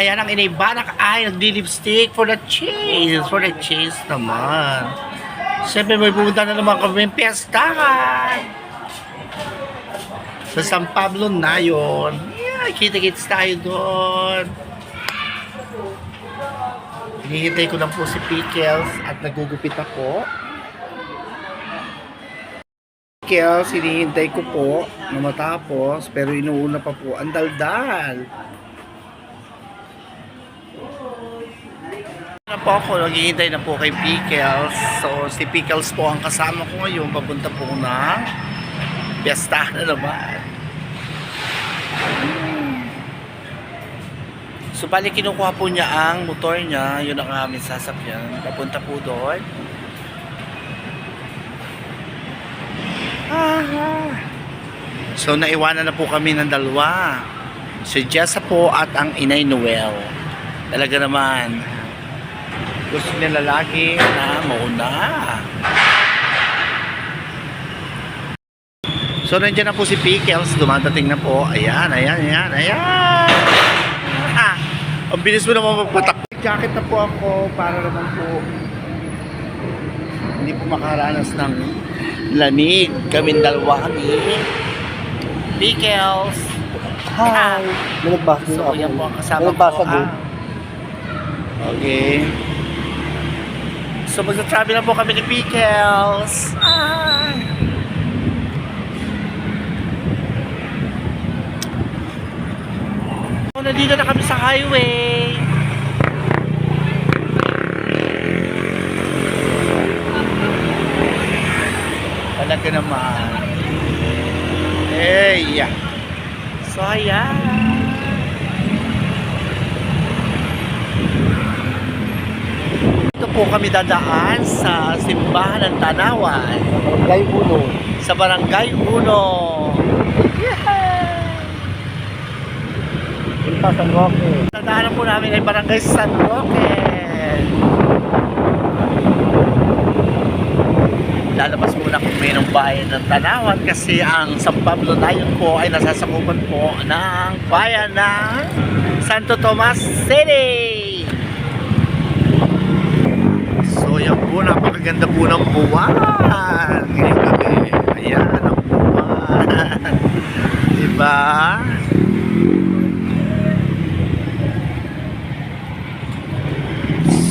Ayan ang inibanak ay nagdi-lipstick for the chase. For the chase naman. Siyempre may pumunta na naman kami ng piyestahan. Sa San Pablo na yun. Yeah, kita-kits tayo doon. Hinihintay ko lang po si Pickles at nagugupit ako. Pickles, hinihintay ko po na matapos pero inuuna pa po ang daldal. Na po ako, naghihintay na po kay Pickles. So, si Pickles po ang kasama ko ngayon. Papunta po na piyestahan na naman. So, bali kinukuha po niya ang motor niya. Yun ang aming sasakyan. Papunta po doon. So, naiwanan na po kami ng dalawa. Si Jessa po at ang Inay Noel. Talaga naman. Gusto nila lagi na mauna. So, nandiyan na po si Pickles. Dumadating na po. Ayan. Ang bilis mo naman magpatak. Jacket na po ako para naman po hindi po makaranas ng lamig. Kaming dalawa ni Pickles. Hi! Nalagbasa din So, ako. yan po ang kasama Nalagbasa ko. din. Okay. So, magsa-travel na po kami ni Pickles. So, nandito na kami sa highway. Talaga naman. Hey! So, ayan. Ito po kami dadaan sa simbahan ng Tanawan. Barangay Uno. Sa Barangay Uno. Punta San Roque. Dadaanan po namin ay Barangay San Roque. Lalabas muna kami ng bayan ng Tanawan kasi ang San Pablo na yun po ay nasasakupan po ng bayan ng Santo Tomas City. So yan po, napakaganda po ng buwan. Ngayon kami, ayan ang buwan. Diba?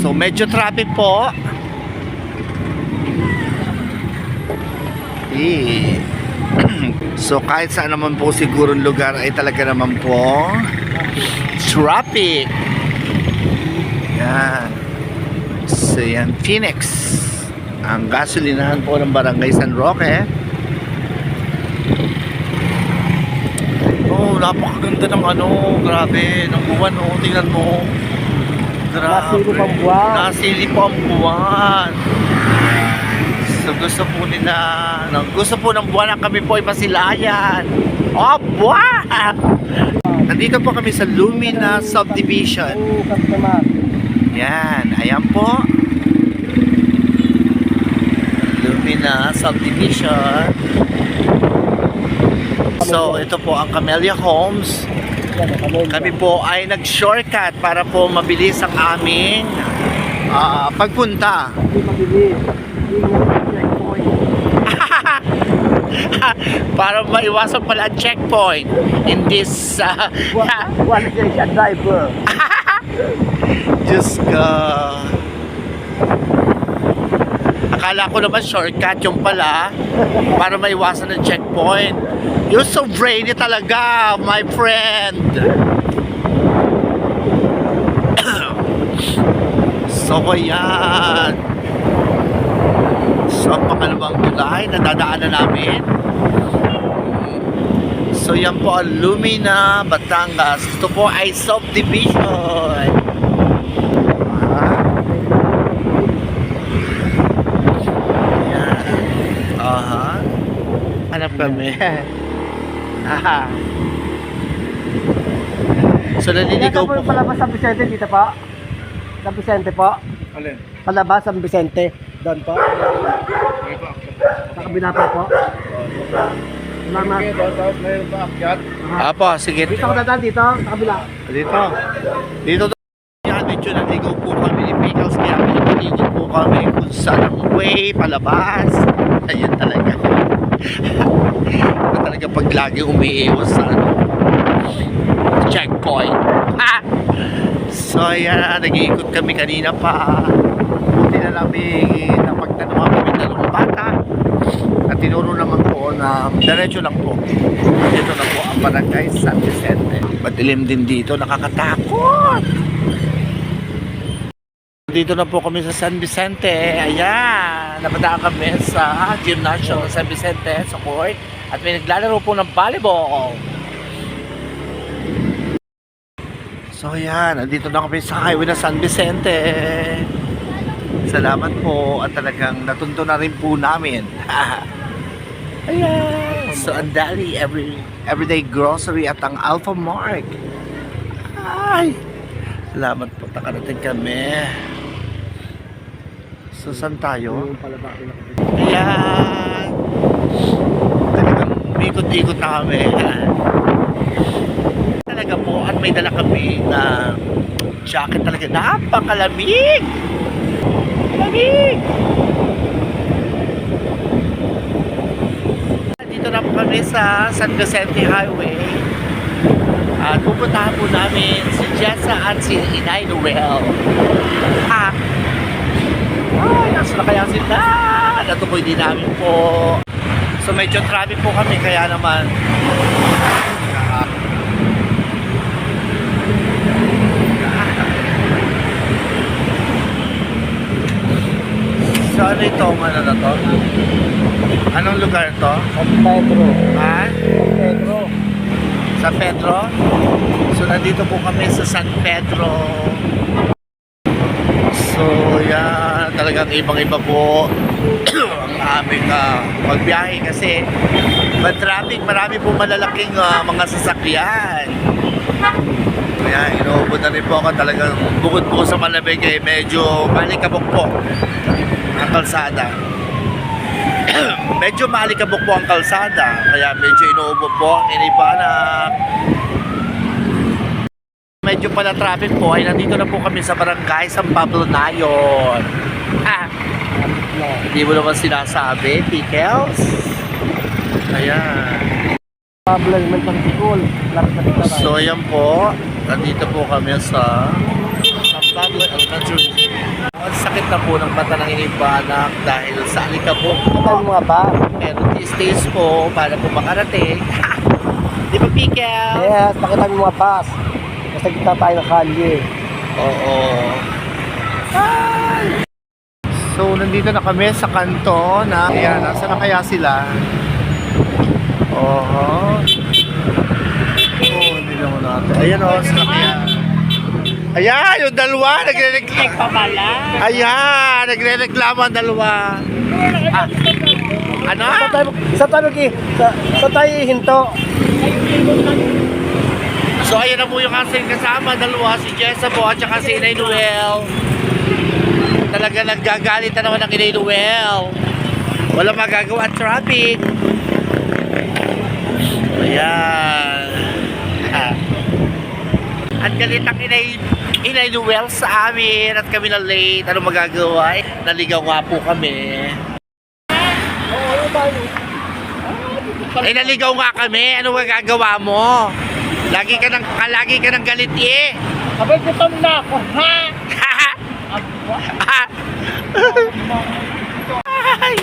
So medyo traffic po. So kahit saan naman po sigurong lugar ay talaga naman po traffic. Yan. So yan, Phoenix. Ang gasolinahan po ng Barangay San Roque. Oh, napakaganda ng grabe, ng buwan. Oh, tingnan mo. Grabe. Nasili pang buwan. Nasili pang buwan. So gusto po nila, gusto po ng buwan na kami po ay masilayan. Oh, buwan! Nandito po kami sa Lumina Subdivision. Oo, customer. Yan, ayan po. Lumina Subdivision. So, ito po ang Camellia Homes. Kami po ay nag-shortcut para po mabilis ang aming pagpunta. Hindi mabilis. Para maiwasan pala ang checkpoint in this One station driver. Diyos ka. Akala ko naman shortcut yung pala para maiwasan ng checkpoint. You're so brainy talaga, my friend. So ayan. So ang pangalawang tulay na dadaanan namin. So yan po ang Lumina, Batangas. Ito po ay subdivision. Hanap kami. So naniligaw po. Palabas San Vicente dito po. San Vicente po. Alin? Palabas San Vicente. Doon po. Sa kabila po po. Salamat. Tapos mayroon pa akyat. Apo, sige. Dito ako dadaan dito, sa kabila. Dito. Dito. Yan, medyo naligaw po kami ni Pickles. Kaya naligaw po kami kung saan ang way palabas. Ayun talaga. Ito talaga pag lagi umiiwas sa checkpoint. Ha! So yan, nag-iikot kami kanina pa. Buti na namin napagtanungan kami dalawang bata. At tinuro naman po na diretso lang po. Dito na po ang barangay San Vicente. Madilim din dito, nakakatakot. Dito na po kami sa San Vicente. Ayan, napadaan kami sa gymnasium ng San Vicente sa court. At may naglalaro po ng volleyball. So ayan, nandito na kami sa highway ng San Vicente. Salamat po at talagang natundo na rin po namin. Ayan, so ang dali everyday grocery at ang Alpha Mark. Ay, salamat po, nakarating kami. So saan tayo? Ayan, talagang ikot-ikot na kami. Talaga po, at may dala kami na jacket talaga. Napakalamig! Lamig! Dito na po kami sa San Vicente Highway. At pupuntahan po namin si Jessa at si Inay Noel. Nasa na kaya sila? Natukoy din namin po. So medyo traffic po kami, kaya naman so ano ito? Ano na to? Anong lugar to? San Pedro. Ha? San Pedro. San Pedro? So nandito po kami sa San Pedro. So yan, talagang ibang-iba po ang aming pagbiyahe kasi traffic, marami po malalaking mga sasakyan. Kaya inuubod na rin po ako, talagang bukod po sa malamig eh, medyo malikabok po ang kalsada. Medyo malikabok po ang kalsada, kaya medyo inuubod po ang inibanak. Medyo pala traffic po ay nandito na po kami sa barangay San Pablo Nayon. Hindi mo naman sinasabi, Pickles. Ayan. Pablo Elementary School. Lapit na dito. So ayan po, nandito po kami sa San Pablo Elementary School. Ang sakit na po ng mata ng inibanak dahil sa alikabok po. Ito yung mga bus. Pero these days po, para po makarating. Di ba, Pickles? Yes, nakita mo yung mga bus. Basta kita tayo ng kalye. Oo. Hi! So, nandito na kami sa kanto na, ayan, nasa na kaya sila? Oo. Hindi naman natin. Ayan o, sila kaya. Ayan, yung dalawa, nagre-reklamo pa pala. Ayan, nagre-reklamo ang dalawa. Ano? Sa tayo hinto. So, ayan na po yung aking kasama, dalawa, si Jessa po at saka si Inay Noel. Talaga naggagalit na naman ang Inay Noel. Wala magagawa at traffic. Ayan. At galit ang Inay Noel sa amin at kami na late. Ano magagawa? Naligaw nga po kami. Ay, naligaw nga kami. Ano magagawa mo? Lagi ka ng galit eh. Abay, gutom na ako, ha? Ay,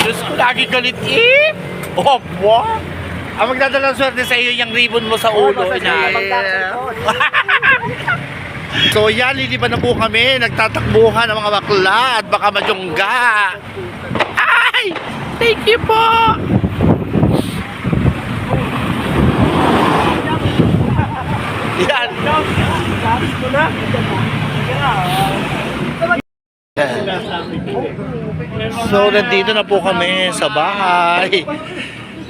Diyos ko, lagi galit eh. Opo. Ang magdadala ng swerte sa iyo yung ribbon mo sa ulo. So yan, liliban na po kami. Nagtatakbuhan ng mga bakla at baka madyongga. Ay! Thank you po! Yan. So, nandito na po kami sa bahay.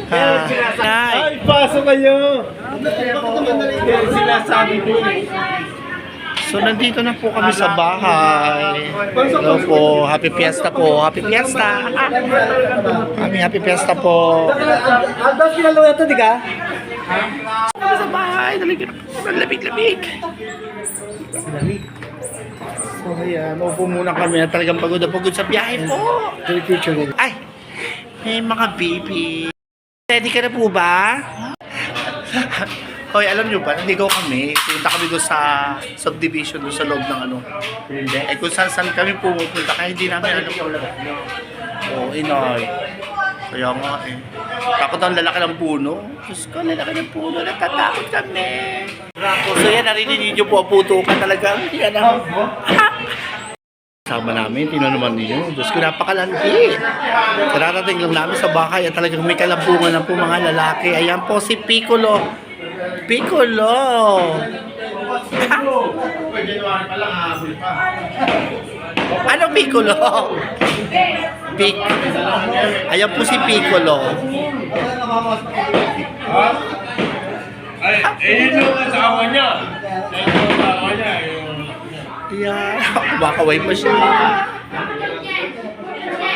Ay, pasok kayo! Sinasabi ko eh. So nandito na po kami sa bahay. Hello po, happy fiesta po, happy fiesta. Happy fiesta po. Andas kinalawa ito, di ka? Kami sa bahay, lamig-lamig. So ayan, upo muna kami na talagang pagod na pagod sa biyahe po. Ay, may mga baby. Ready ka na po ba? Hoy, alam nyo ba, naligaw kami. Punta kami doon sa subdivision, doon sa loob ng ano. Hindi. Eh kung saan kami pumunta, kaya hindi namin alam. Oo, inay. Kaya nga eh. Takot ang lalaki ng puno. Diyos ko, lalaki ng puno. Natatakot kami. So yan, narinig nyo po ang putukan talaga. Yan ang... Sama namin, tino naman ninyo. Diyos ko, napakalandi. Kararating lang namin sa bahay at talagang may kalabungan na po mga lalaki. Ayan po si Piccolo. Piccolo! Ano Piccolo? Ayan po si Piccolo. Ay, yun yung asawa niya. Yun yung asawa niya. Yeah. Kumakaway pa siya.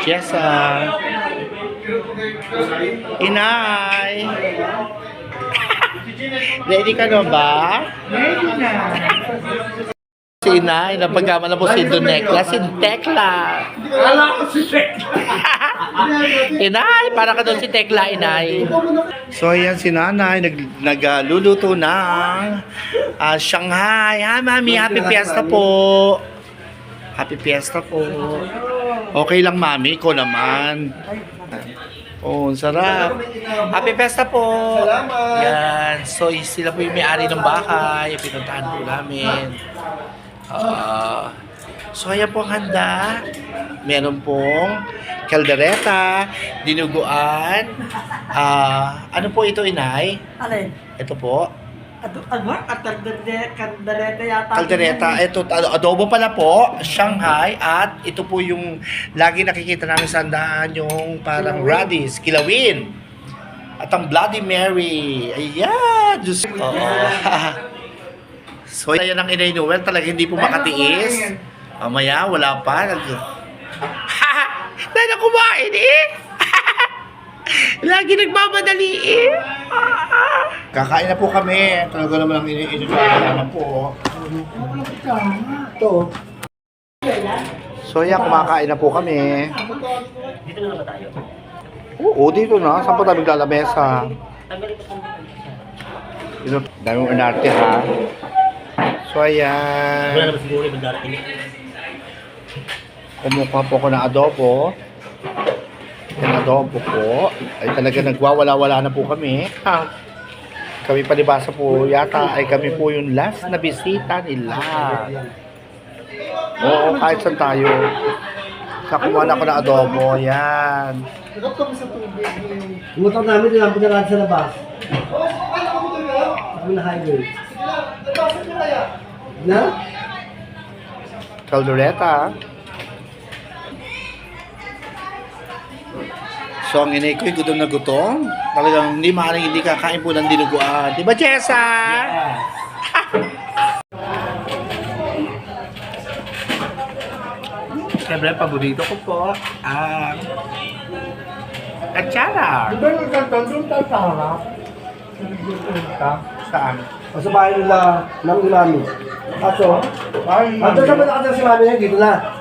Jessa. Inay. Ready ka na ba? Ready na. Si Inay, napagkama na po si Donekla, si Tekla. Wala ko si Tekla. Inay, para ka doon si Tekla, Inay. So, ayan si Nanay, nagluluto ng Shanghai. Ha, Mami, happy fiesta po. Happy fiesta po. Okay lang, Mami, ko naman. Oh, ang sarap. Happy fiesta po. Salamat. Yan. So, sila po yung may-ari ng bahay. Pinuntahan po namin. So, ayan po ang handa. Meron pong kaldereta, dinuguan. Ano po ito, Inay? Alin? Ito po. Ano? Kaldereta yata. Kaldereta. Ito, adobo pala po. Shanghai. At ito po yung lagi nakikita namin sa handaan, yung parang radish, kilawin. At ang Bloody Mary. Ayan. Diyos ko. So, ayan ang Inay Noel. Talaga hindi po makatiis. Mamaya, wala pa. Dahil na kumain eh. Lagi nagmamadali eh. Kakain na po kami. Talaga naman ang iniinit na po. Ito. So, ayan, kumakain na po kami. Dito na ba tayo? Oo, dito na. Saan pa tayo naglalamesa? Dito, dami mong inarte ha. So, ayan. Wala naman siguro yung darating. Kumuha po ko ng adobo. Yung adobo po. Ay talaga nagwawala-wala na po kami. Kami palibasa po yata ay kami po yung last na bisita nila. Oo, kahit saan tayo. Sa kumuha na ko ng adobo. Yan. Umutok namin, din ang pinaraan sa labas. Ako na highway. Na? Caldereta. So, ang inay ko'y gutom na gutom. Talagang hindi maaaring hindi kakain po ng dinuguan. Diba, Jessa? Siyempre, paborito ko po ang atsara. Diba yung kantong doon tayo sa harap? Saan? O sa bahay nila ng imami. Kaso, ando sa malakad si mami niya, dito na.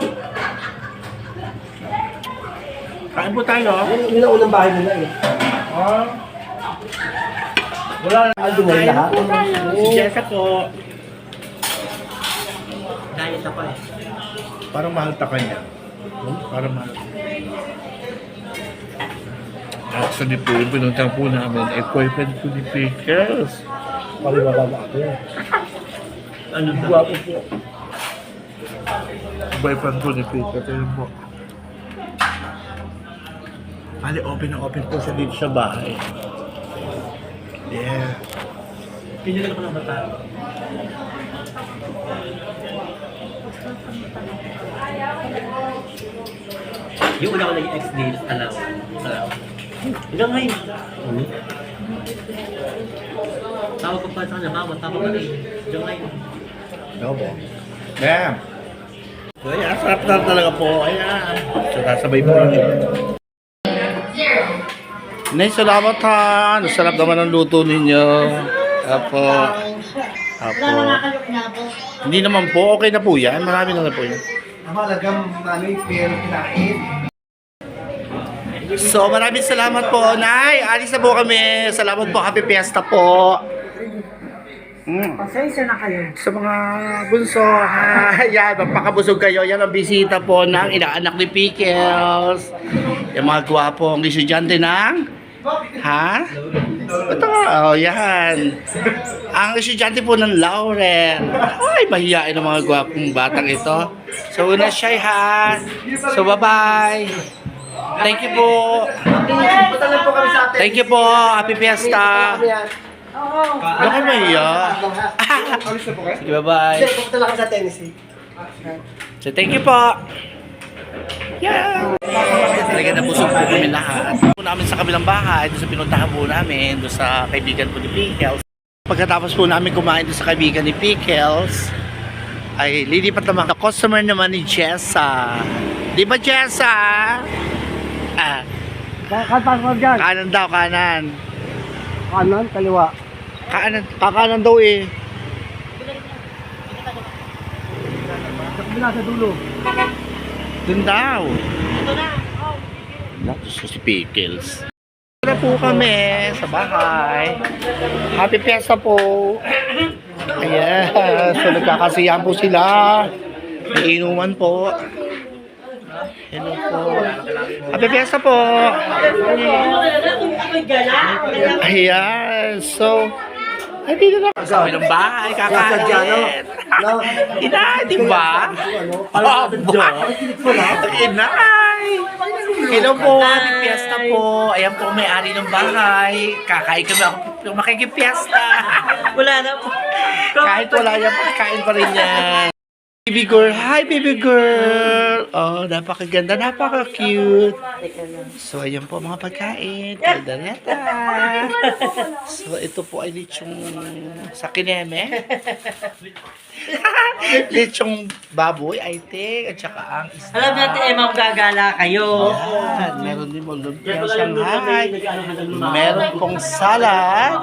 Kain po tayo. Yun ang unang bahay nila eh. Wala na. Ando na yung lahat. Si Jessa po. Diet ako eh. Parang mahal ta kanya. Parang mahal. Actually po, yung pinuntahan po namin, boyfriend po ni Pickles. Palibababa ako yun. Ano ba? Guwapo po. Boyfriend po ni Pickles. Ayun po. Bali, open na open po siya dito sa bahay. Yeah. Pinili ko ng bata. Yung una ko naging ex date, alaw. Hanggang ngayon. Tawag ko pa sa kanya, mama, tawag ka rin. Hanggang ngayon. No po. Ma'am. So, ayan, sarap na talaga po. Ayan. So, sasabay po lang. Nay, salamat ha. Sarap naman ang luto ninyo. Apo. Apo. Hindi naman po. Okay na po yan. Marami na po yan. Mahalagang pero kinain. So, maraming salamat po, Nay. Alis na po kami. Salamat po. Happy Fiesta po. Pasensya na kayo. Sa mga bunso, ha? Yan, magpakabusog kayo. Yan ang bisita po ng inaanak ni Pickles. Yung mga gwapong estudyante ng... Ha? Ito, oh, yan. Ang estudyante po ng Lauren. Ay, mahihain ang mga gwapong batang ito. So, una siya, ha? So, bye-bye. Thank you po. Thank you po. Happy Fiesta. Ano kayo mahiya? Sige, bye-bye. Punta lang sa Tennessee. So, thank you po. Yeah. Talaga nabusog po kami lahat. Po namin sa kabilang bahay, doon sa pinuntahan po namin, doon sa kaibigan po ni Pickles. Pagkatapos po namin kumain doon sa kaibigan ni Pickles, ay lilipat naman. The customer naman ni Jessa. Di ba, Jessa? Ah, Dyan. kanan daw, kanan. Kanan, kaliwa. Kakanan daw eh. Sa kabila sa dulo. Doon daw. Dito na. Si Pickles. Wala po kami sa bahay. Happy Fiesta po. Ayan. So nagkakasiyahan po sila. May inuman po. Hello po. Happy Fiesta po. Ayan. So, ay, dito na. Sa ng bahay, kakain. Inay, di ba? Inay. Hello po, happy Fiesta po. Ayan po, may-ari ng bahay. Kakain kami ako makikipiesta. Wala na po. Kahit wala yan, kain pa rin yan. Baby girl, hi baby girl. Oh, napakaganda, napaka-cute. So, ayan po mga pagkain. Kaldereta. So, ito po ay lechong sa kineme. Lechong baboy, I think. At saka ang isda. Alam natin, Emma, gagala kayo. Yan, meron din mo lumpia Shanghai. Meron pong salad.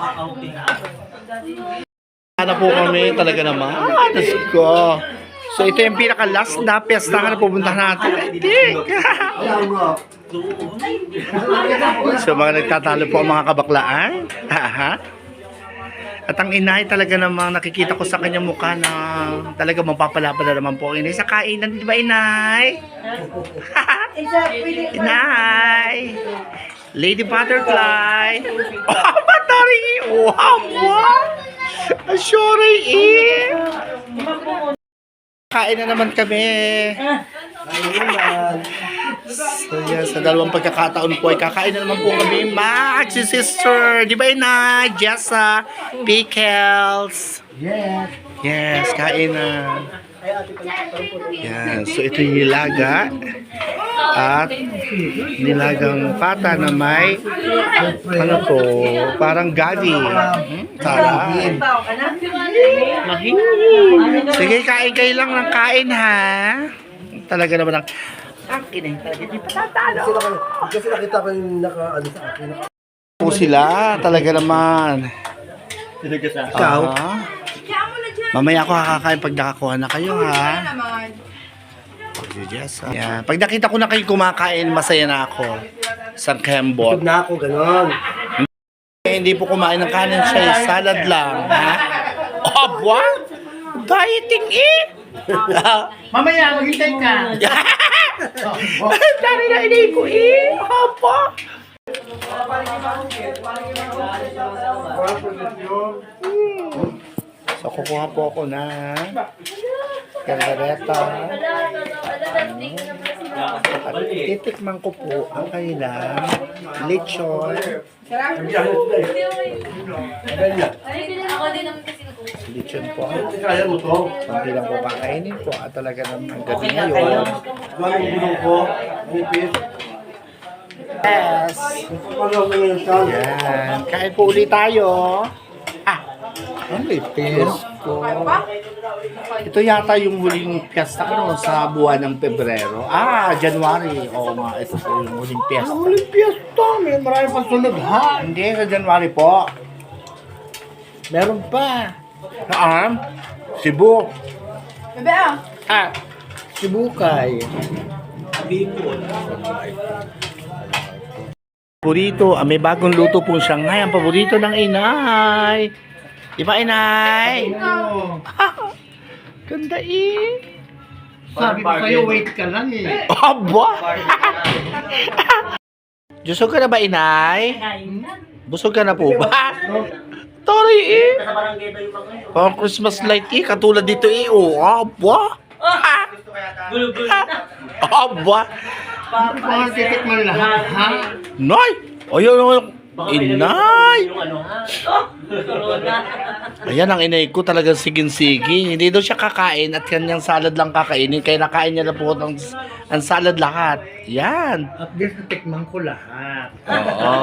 Ano po kami talaga naman. Diyos ko. So ito yung pinaka-last na piyesta na pupuntahan natin. I think. So mga nagtatalo po ang mga kabaklaan. At ang inay talaga namang nakikita ko sa kanyang mukha na talaga mapapalapad na naman po ang inay sa kainan. Di ba, inay? Inay! Lady Butterfly! Oh, battery! Wow! Wow! Sorry, eh! Kain na naman kami. So yan, sa dalawang pagkakataon po ay kakain na naman po kami. Max, si sister. Di ba, inay? Jessa, Pickles. Yes. Yes, kain na. Yan. So ito yung nilaga. At nilagang pata na may ano po, parang gabi. Sarap. Sige, kain kayo lang ng kain, ha? Talaga naman ang akin eh. Kasi nakita ko yung naka-ano sa akin. Po sila, talaga naman. Ikaw? Mamaya ako kakakain pag nakakuha na kayo, ha? Yes, yeah. Pag nakita ko na kayo kumakain, masaya na ako. Sa Kembot. Tug na ako, ganon. Hindi po kumain ng kanin siya, salad lang, ha? Oh, what? Dieting eh! Mamaya, maghintay ka. Dami na inay ko eh! Apa? So, kukuha po ako na kaldereta. At titikman ko po ang kailang lechon. Lechon po. Kaya mo to? Hindi lang po kakainin po. At talaga naman gabi ngayon. Daming gulong ko. Nipis. Yes. Pagaw ko ngayon sa Yan. Kain po ulit tayo. Ah. May Pesto. Ito yata yung huling piyesta sa buwan ng Pebrero. January. Oo nga, ito po yung huling piyesta. Huling piyesta, may marami pang sunod ha. Hindi, sa January po. Meron pa. Saan? Cebu. Bebe Sibukay. Paborito, may bagong luto pong Shanghai. Ang paborito ng inay. Di ba, inay? Ganda Sabi ko sa'yo, wait ka lang eh. Aba! Busog ka na ba, inay? Busog ka na po ba? Tori Pang Christmas light katulad dito Aba! Gulo-gulo. Aba! Mga titikman lahat ha. Nay! Ayun, inay! Yung ano, corona. Ayan ang inay ko talagang sigin-sigi. Hindi daw siya kakain at kanyang salad lang kakainin. Kaya nakain niya na po ang salad lahat. Yan. At least natikman ko lahat. Oo.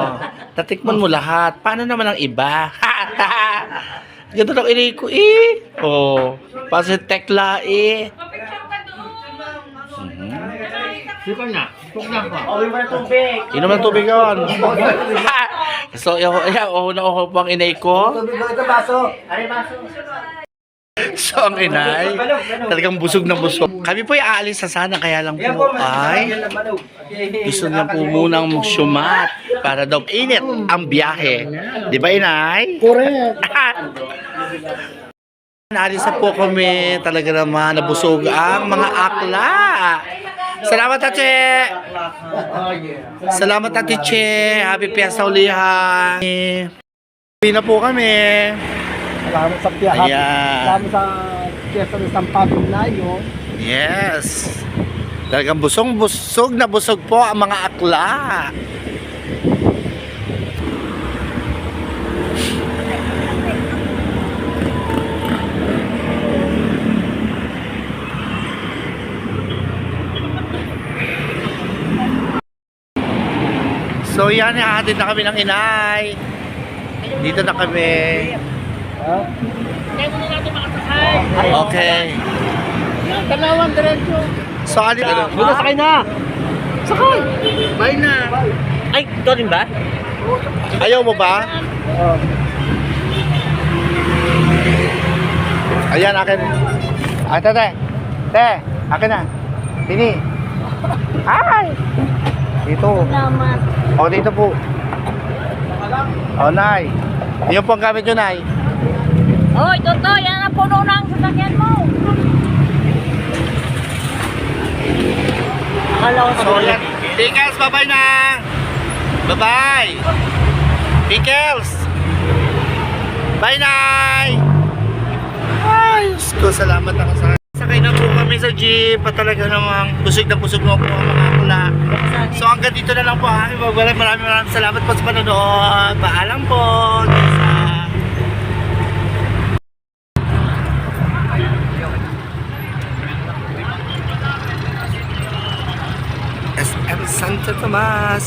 Tatikman mo lahat. Paano naman ang iba? Ganito lang inay ko Oh. Pasit tekla Siko na. Tuk na pa. Uwi mo na tubig. Inom ng tubig yun. So, una-una po ang inay ko. Tubig ko ito, baso. Aray, baso. So, ang inay, talagang busog na busog. Kami po ay aalis sa sana, kaya lang po ay gusto niya po munang sumat para daw init ang biyahe. Di ba, inay? Correct. Naalis na po kami, talaga naman nabusog ang mga akla. Salamat, Ate! Salamat, Ate Che! Happy Fiesta ulihan! Uwi na po kami. Salamat sa piyahat. Ayan. Salamat sa piyesta ng San Pablo Layo. Yes! Talagang busog na busog po ang mga akla. So yan, hahatid na kami ng inay. Dito na kami. Okay. Tanawan, diretso. So ano? Sakay na. Sakay. Bye na. Ay, ito rin ba? Ayaw mo ba? Ayan, akin. Te. Te, akin na. Tini. Ay! Dito. Salamat. O, dito po. O, Nay. Yung pong gamit nyo, Nay. Hoy, Toto, yan ang puno ng sasakyan mo. Akala ko So, yan. Pickles, bye-bye na. Bye-bye. Pickles. Bye, Nay. Ay, Diyos ko, salamat ako sa... Sakay na po kami sa jeep at talaga namang busog na po ang mga akla. So hanggang dito na lang po ang aking pagbalay. Maraming salamat po sa panonood. Paalam po. SM Santo Tomas.